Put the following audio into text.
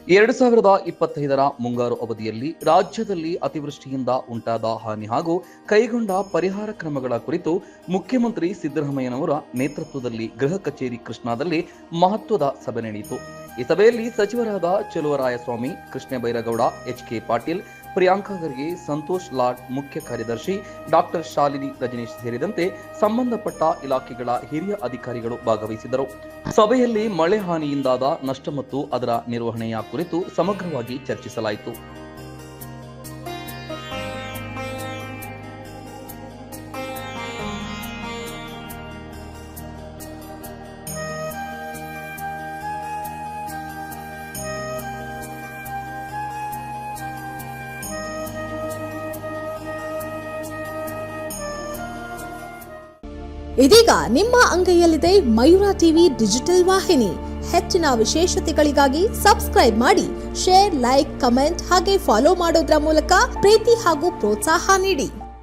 2025ರ ಮುಂಗಾರು ಅವಧಿಯಲ್ಲಿ ರಾಜ್ಯದಲ್ಲಿ ಅತಿವೃಷ್ಟಿಯಿಂದ ಉಂಟಾದ ಹಾನಿ ಹಾಗೂ ಕೈಗೊಂಡ ಪರಿಹಾರ ಕ್ರಮಗಳ ಕುರಿತು ಮುಖ್ಯಮಂತ್ರಿ ಸಿದ್ದರಾಮಯ್ಯನವರ ನೇತೃತ್ವದಲ್ಲಿ ಗೃಹ ಕಚೇರಿ ಕೃಷ್ಣಾದಲ್ಲಿ ಮಹತ್ವದ ಸಭೆ ನಡೆಯಿತು. ಈ ಸಭೆಯಲ್ಲಿ ಸಚಿವರಾದ ಚೆಲುವರಾಯಸ್ವಾಮಿ, ಕೃಷ್ಣ ಬೈರೇಗೌಡ, ಎಚ್.ಕೆ. ಪಾಟೀಲ್, ಪ್ರಿಯಾಂಕಾ ಖರ್ಗೆ, ಸಂತೋಷ್ ಲಾಡ್, ಮುಖ್ಯ ಕಾರ್ಯದರ್ಶಿ ಡಾಕ್ಟರ್ ಶಾಲಿನಿ ರಜನೀಶ್ ಸೇರಿದಂತೆ ಸಂಬಂಧಪಟ್ಟ ಇಲಾಖೆಗಳ ಹಿರಿಯ ಅಧಿಕಾರಿಗಳು ಭಾಗವಹಿಸಿದ್ದರು. ಸಭೆಯಲ್ಲಿ ಮಳೆ ಹಾನಿಯಿಂದಾದ ನಷ್ಟ ಮತ್ತು ಅದರ ನಿರ್ವಹಣೆಯ ಕುರಿತು ಸಮಗ್ರವಾಗಿ ಚರ್ಚಿಸಲಾಯಿತು. ಇದೀಗ ನಿಮ್ಮ ಅಂಗೈಯಲ್ಲಿದೆ ಮಯೂರ ಟಿವಿ ಡಿಜಿಟಲ್ ವಾಹಿನಿ. ಹೆಚ್ಚಿನ ವಿಶೇಷತೆಗಳಿಗಾಗಿ ಸಬ್ಸ್ಕ್ರೈಬ್ ಮಾಡಿ, ಶೇರ್, ಲೈಕ್, ಕಮೆಂಟ್ ಹಾಗೆ ಫಾಲೋ ಮಾಡೋದ್ರ ಮೂಲಕ ಪ್ರೀತಿ ಹಾಗೂ ಪ್ರೋತ್ಸಾಹ ನೀಡಿ.